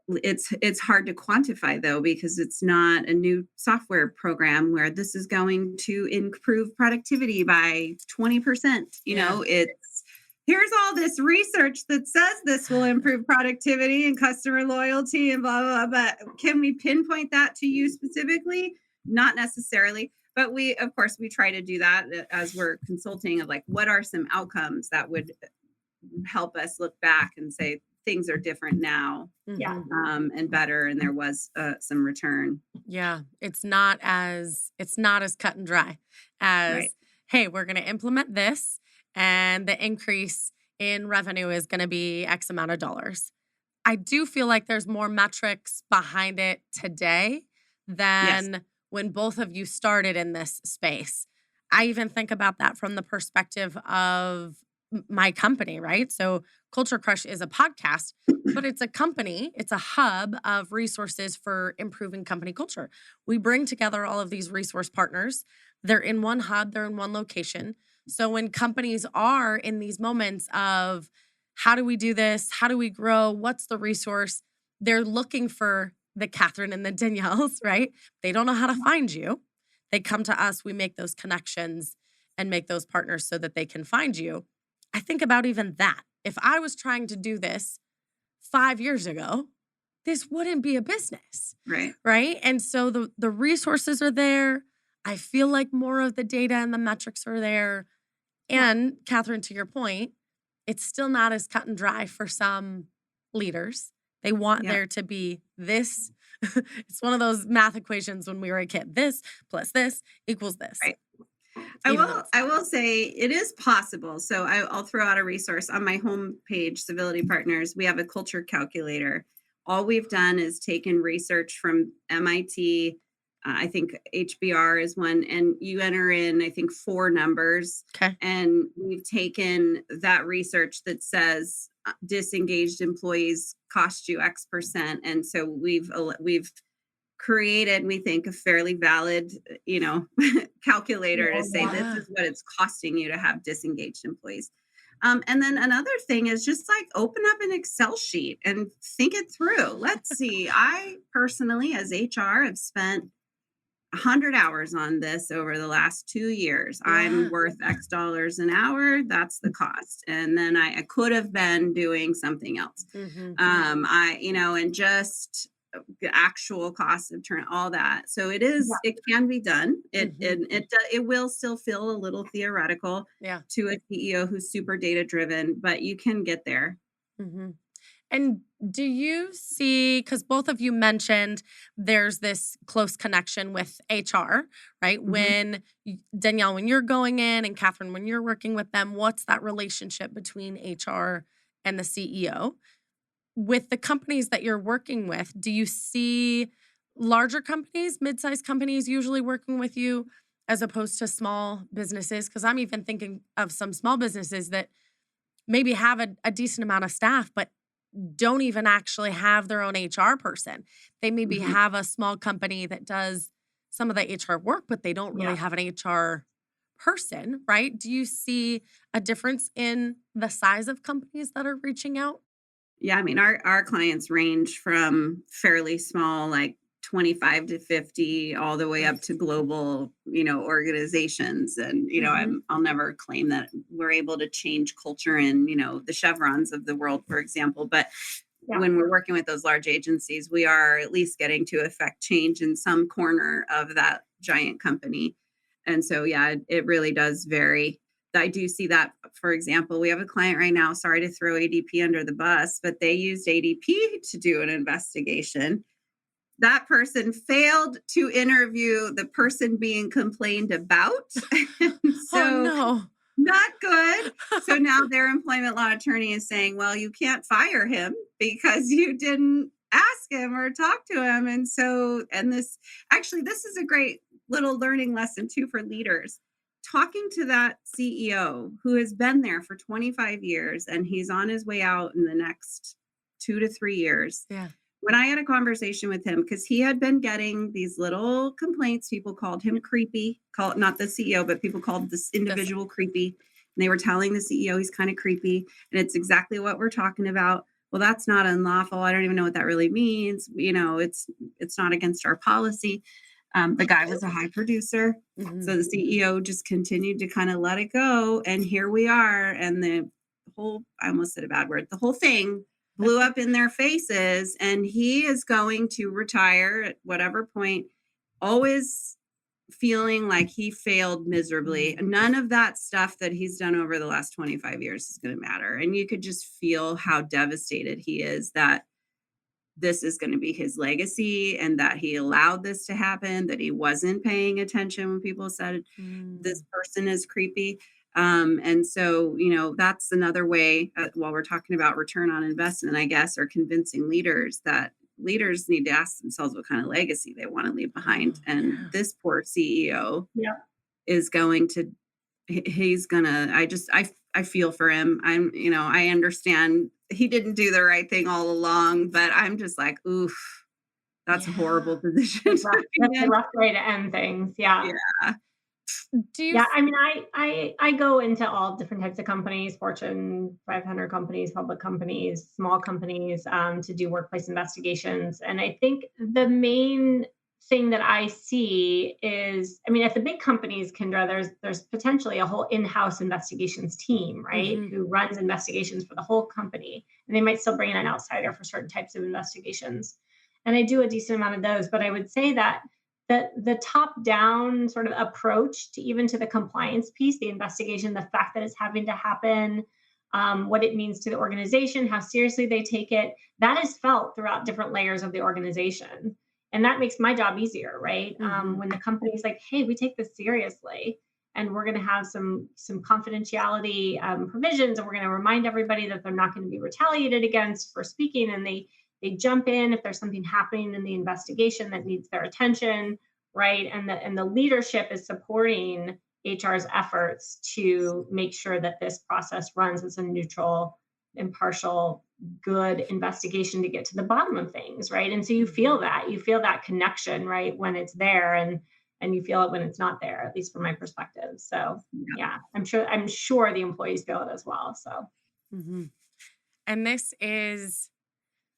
It's hard to quantify, though, because it's not a new software program where this is going to improve productivity by 20%. It's, here's all this research that says this will improve productivity and customer loyalty and blah, blah, blah. But can we pinpoint that to you specifically? Not necessarily. But we, of course, we try to do that as we're consulting of like, what are some outcomes that would help us look back and say things are different now, Yeah. and better. And there was some return. Yeah, it's not as cut and dry as, Right. hey, we're going to implement this and the increase in revenue is going to be X amount of dollars. I do feel like there's more metrics behind it today Yes. than when both of you started in this space. I even think about that from the perspective of my company, right? So Culture Crush is a podcast, but it's a company, it's a hub of resources for improving company culture. We bring together all of these resource partners. They're in one hub, they're in one location. So when companies are in these moments of how do we do this? How do we grow? What's the resource? They're looking for the Catherine and the Danielles, right? They don't know how to find you. They come to us, we make those connections and make those partners so that they can find you. I think about even that. If I was trying to do this 5 years ago, this wouldn't be a business, Right. right? And so the resources are there. I feel like more of the data and the metrics are there. And Catherine, to your point, it's still not as cut and dry for some leaders. They want there to be this. It's one of those math equations when we were a kid. This plus this equals this. Right. I will say it is possible. So I'll throw out a resource on my homepage, Civility Partners. We have a culture calculator. All we've done is taken research from MIT. I think HBR is one, and you enter in, I think, 4 numbers. Okay. And we've taken that research that says disengaged employees cost you X percent. And so we've created, we think, a fairly valid, calculator to say this is what it's costing you to have disengaged employees. And then another thing is just like open up an Excel sheet and think it through. Let's see. I personally, as HR, have spent 100 hours on this over the last 2 years. I'm worth X dollars an hour. That's the cost. And then I could have been doing something else. And just the actual cost of turn, all that. So it can be done. It will still feel a little theoretical to a CEO who's super data driven, but you can get there. And do you see, because both of you mentioned there's this close connection with HR, right? When Danielle, when you're going in, and Catherine, when you're working with them, what's that relationship between HR and the CEO? With the companies that you're working with, do you see larger companies, mid-sized companies usually working with you as opposed to small businesses? Because I'm even thinking of some small businesses that maybe have a decent amount of staff, but don't even actually have their own HR person. They maybe have a small company that does some of the HR work, but they don't really have an HR person, right? Do you see a difference in the size of companies that are reaching out? Yeah, I mean, our clients range from fairly small, like 25 to 50, all the way up to global, organizations. And, I'll never claim that we're able to change culture in, the Chevrons of the world, for example. But when we're working with those large agencies, we are at least getting to affect change in some corner of that giant company. And so, it really does vary. I do see that, for example, we have a client right now, sorry to throw ADP under the bus, but they used ADP to do an investigation. That person failed to interview the person being complained about. Not good. So now their employment law attorney is saying, well, you can't fire him because you didn't ask him or talk to him. And this is a great little learning lesson too for leaders. Talking to that CEO who has been there for 25 years and he's on his way out in the next 2 to 3 years. Yeah. When I had a conversation with him, because he had been getting these little complaints, people called him creepy, not the CEO, but people called this individual creepy. And they were telling the CEO he's kind of creepy. And it's exactly what we're talking about. Well, that's not unlawful. I don't even know what that really means. It's not against our policy. The guy was a high producer. So the CEO just continued to kind of let it go. And here we are. And the whole, I almost said a bad word, the whole thing blew up in their faces. And he is going to retire at whatever point, always feeling like he failed miserably. None of that stuff that he's done over the last 25 years is going to matter. And you could just feel how devastated he is that this is going to be his legacy and that he allowed this to happen, that he wasn't paying attention when people said this person is creepy. And so, that's another way, while we're talking about return on investment, I guess, or convincing leaders that leaders need to ask themselves what kind of legacy they want to leave behind. And this poor CEO is going to, I feel for him. I understand he didn't do the right thing all along, but I'm just like, oof, that's a horrible position. That's a rough way to end things. Yeah. I mean, I go into all different types of companies, Fortune 500 companies, public companies, small companies, to do workplace investigations. And I think the main thing that I see is, I mean, at the big companies, Kindra, there's potentially a whole in-house investigations team, right? Who runs investigations for the whole company. And they might still bring in an outsider for certain types of investigations. And I do a decent amount of those, but I would say that the top-down sort of approach to the compliance piece, the investigation, the fact that it's having to happen, what it means to the organization, how seriously they take it, that is felt throughout different layers of the organization. And that makes my job easier, right? When the company's like, hey, we take this seriously, and we're going to have some confidentiality provisions, and we're going to remind everybody that they're not going to be retaliated against for speaking, and they jump in if there's something happening in the investigation that needs their attention, right? And the leadership is supporting HR's efforts to make sure that this process runs as a neutral, impartial, good investigation to get to the bottom of things, right? And so you feel that connection, right, when it's there, and you feel it when it's not there, at least from my perspective. So yeah, I'm sure the employees feel it as well. So, and this is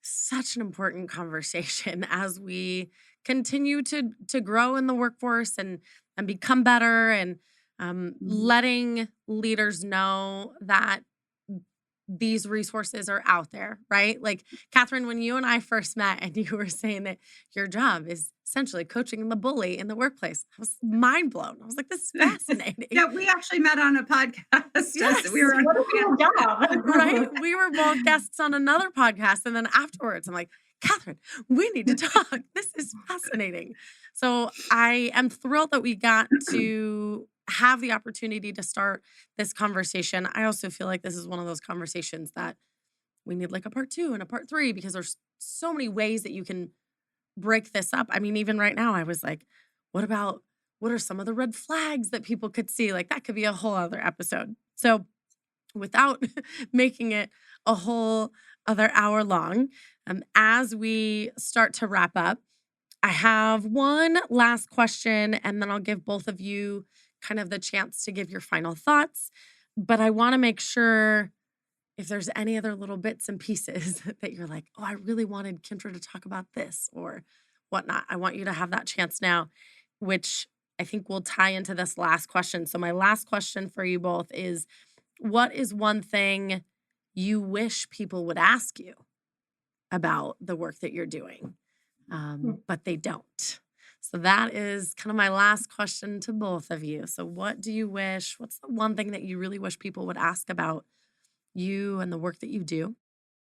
such an important conversation as we continue to grow in the workforce and become better, and letting leaders know that these resources are out there, right? Like, Catherine, when you and I first met and you were saying that your job is essentially coaching the bully in the workplace, I was mind blown. I was like, this is fascinating. Yeah, we actually met on a podcast. Yes. We were on what a cool job. Right? We were both guests on another podcast. And then afterwards, I'm like, Catherine, we need to talk. This is fascinating. So I am thrilled that we got to have the opportunity to start this conversation. I also feel like this is one of those conversations that we need like a part 2 and a part 3, because there's so many ways that you can break this up. I mean, even right now, I was like, what are some of the red flags that people could see? Like, that could be a whole other episode. So without making it a whole other hour long, as we start to wrap up, I have one last question, and then I'll give both of you kind of the chance to give your final thoughts. But I want to make sure if there's any other little bits and pieces that you're like, oh, I really wanted Kindra to talk about this or whatnot. I want you to have that chance now, which I think will tie into this last question. So my last question for you both is, what is one thing you wish people would ask you about the work that you're doing, but they don't? So that is kind of my last question to both of you. So what do you wish? What's the one thing that you really wish people would ask about you and the work that you do?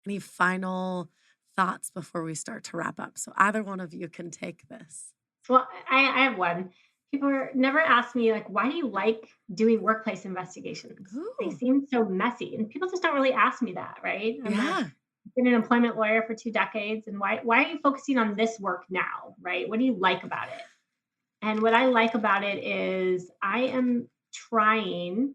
Any final thoughts before we start to wrap up? So either one of you can take this. Well, I have one. People never ask me, like, why do you like doing workplace investigations? Ooh. They seem so messy. And people just don't really ask me that, right? I've been an employment lawyer for 2 decades. And why are you focusing on this work now, right? What do you like about it? And what I like about it is I am trying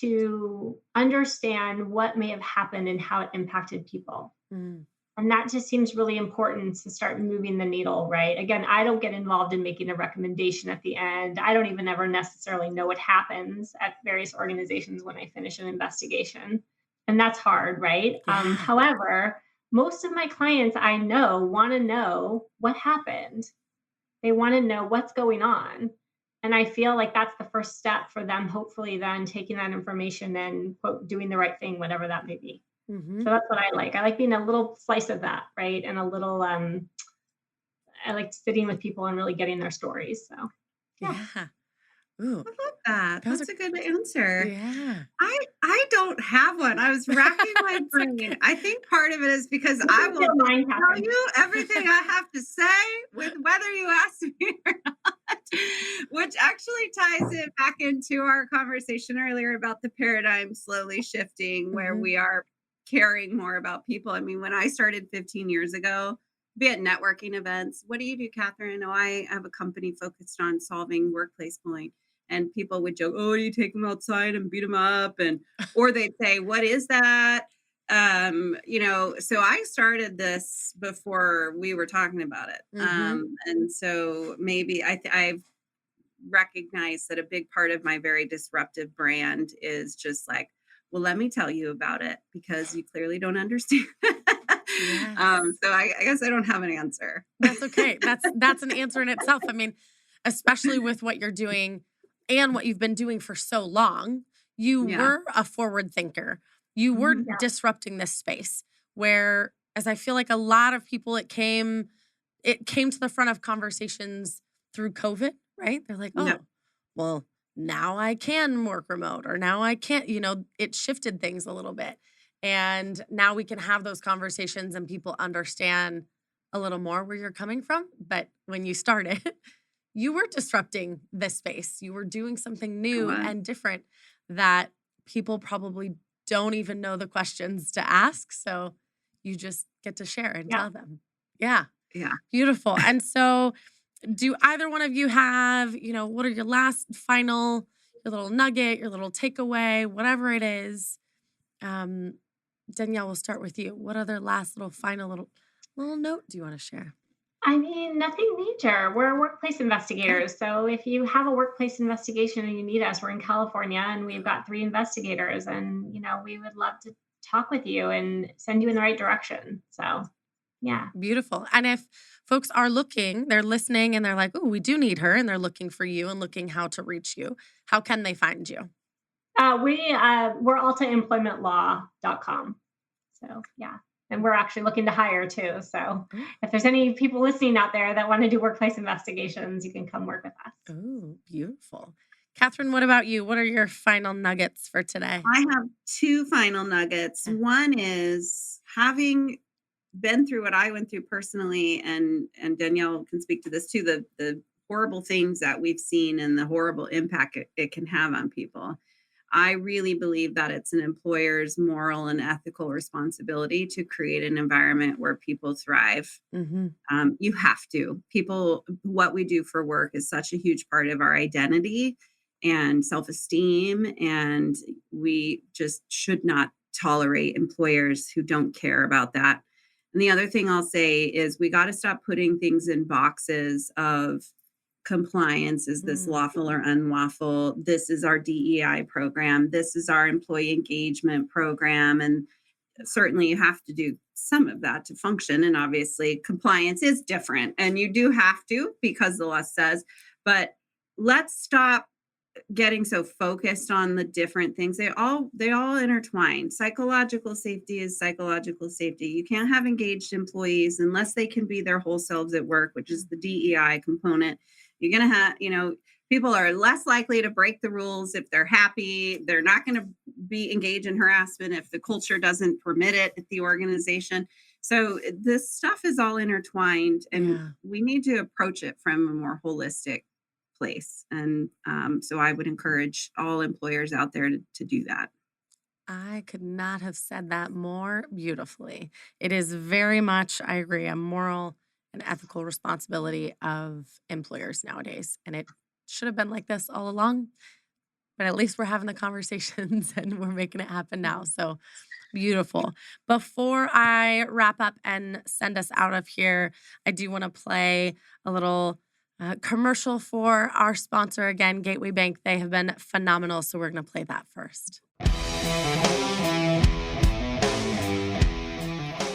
to understand what may have happened and how it impacted people. And that just seems really important to start moving the needle, right? Again, I don't get involved in making a recommendation at the end. I don't even ever necessarily know what happens at various organizations when I finish an investigation. And that's hard, right? Yeah. However, most of my clients I know want to know what happened. They want to know what's going on. And I feel like that's the first step for them, hopefully then taking that information and, quote, doing the right thing, whatever that may be. So that's what I like. I like being a little slice of that, right? And a little, I like sitting with people and really getting their stories. So Yeah. Ooh, I love that. That's a good answer. yeah. I don't have one. I was racking my brain. Okay. I think part of it is because I will tell you everything I have to say with whether you ask me or not, which actually ties it back into our conversation earlier about the paradigm slowly shifting, where we are caring more about people. I mean, when I started 15 years ago, be at networking events. What do you do, Catherine? Oh, I have a company focused on solving workplace bullying. And people would joke, "Oh, you take them outside and beat them up," or they'd say, "What is that?" So I started this before we were talking about it, and so maybe I've recognized that a big part of my very disruptive brand is just like, well, let me tell you about it because you clearly don't understand. Yes. So I guess I don't have an answer. That's okay. That's an answer in itself. I mean, especially with what you're doing and what you've been doing for so long, you were a forward thinker. You were disrupting this space where, as I feel like a lot of people, it came to the front of conversations through COVID, right? They're like, oh, well, now I can work remote, or now I can't, it shifted things a little bit. And now we can have those conversations and people understand a little more where you're coming from. But when you started, you were disrupting this space. You were doing something new and different that people probably don't even know the questions to ask. So you just get to share and tell them. Yeah. Yeah. Beautiful. And so do either one of you have, what are your last final, your little nugget, your little takeaway, whatever it is? Danielle, we'll start with you. What other last final little note do you want to share? I mean, nothing major. We're workplace investigators. So if you have a workplace investigation and you need us, we're in California and we've got 3 investigators, and, we would love to talk with you and send you in the right direction. So, yeah. Beautiful. And if folks are looking, they're listening and they're like, oh, we do need her, and they're looking for you and looking how to reach you, how can they find you? We're altaemploymentlaw.com. So, yeah. And we're actually looking to hire too. So if there's any people listening out there that want to do workplace investigations, you can come work with us. Oh, beautiful. Catherine, what about you? What are your final nuggets for today? I have 2 final nuggets. One is, having been through what I went through personally, and Danielle can speak to this too, the horrible things that we've seen and the horrible impact it can have on people. I really believe that it's an employer's moral and ethical responsibility to create an environment where people thrive. You have to. What we do for work is such a huge part of our identity and self-esteem, and we just should not tolerate employers who don't care about that. And the other thing I'll say is, we got to stop putting things in boxes of compliance. Is this lawful or unlawful? This is our DEI program. This is our employee engagement program. And certainly you have to do some of that to function. And obviously compliance is different, and you do have to, because the law says. But let's stop getting so focused on the different things. They all intertwine. Psychological safety is psychological safety. You can't have engaged employees unless they can be their whole selves at work, which is the DEI component. You're going to have, people are less likely to break the rules if they're happy. They're not going to be engaged in harassment if the culture doesn't permit it at the organization. So this stuff is all intertwined, and we need to approach it from a more holistic place. And so I would encourage all employers out there to do that. I could not have said that more beautifully. It is very much, I agree, a moral and ethical responsibility of employers nowadays. And it should have been like this all along, but at least we're having the conversations and we're making it happen now. So beautiful. Before I wrap up and send us out of here, I do want to play a little commercial for our sponsor again, Gateway Bank. They have been phenomenal. So we're going to play that first.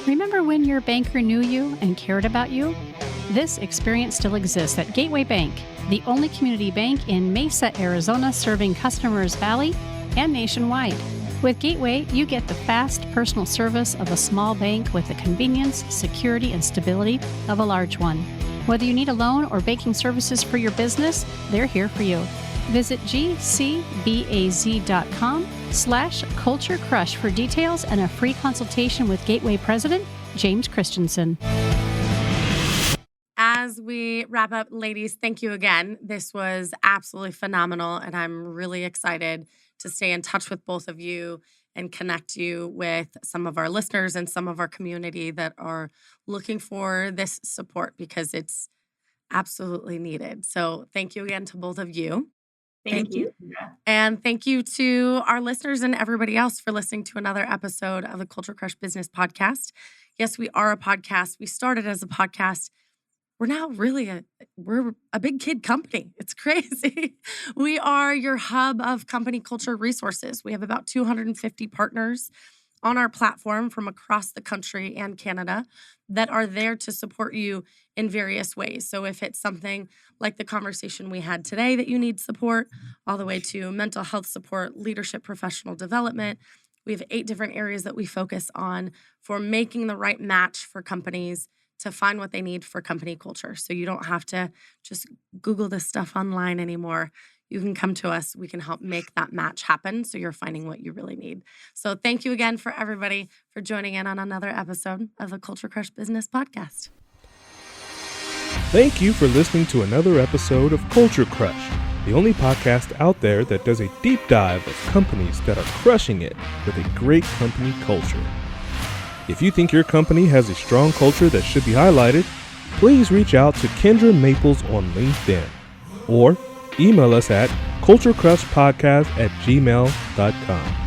Remember when your banker knew you and cared about you? This experience still exists at Gateway Bank, the only community bank in Mesa, Arizona, serving customers Valley and nationwide. With Gateway, you get the fast personal service of a small bank with the convenience, security, and stability of a large one. Whether you need a loan or banking services for your business, they're here for you. Visit gcbaz.com/Culture Crush for details and a free consultation with Gateway President James Christensen. As we wrap up, ladies, thank you again. This was absolutely phenomenal, and I'm really excited to stay in touch with both of you and connect you with some of our listeners and some of our community that are looking for this support because it's absolutely needed. So thank you again to both of you. Thank you. And thank you to our listeners and everybody else for listening to another episode of the Culture Crush Business Podcast. Yes, we are a podcast. We started as a podcast. We're now really we're a big kid company. It's crazy. We are your hub of company culture resources. We have about 250 partners on our platform from across the country and Canada that are there to support you in various ways. So if it's something like the conversation we had today that you need support, all the way to mental health support, leadership, professional development, we have 8 different areas that we focus on for making the right match for companies to find what they need for company culture. So you don't have to just Google this stuff online anymore. You can come to us. We can help make that match happen so you're finding what you really need. So thank you again for everybody for joining in on another episode of the Culture Crush Business Podcast. Thank you for listening to another episode of Culture Crush, the only podcast out there that does a deep dive of companies that are crushing it with a great company culture. If you think your company has a strong culture that should be highlighted, please reach out to Kindra Maples on LinkedIn or email us at culturecrushpodcast@gmail.com.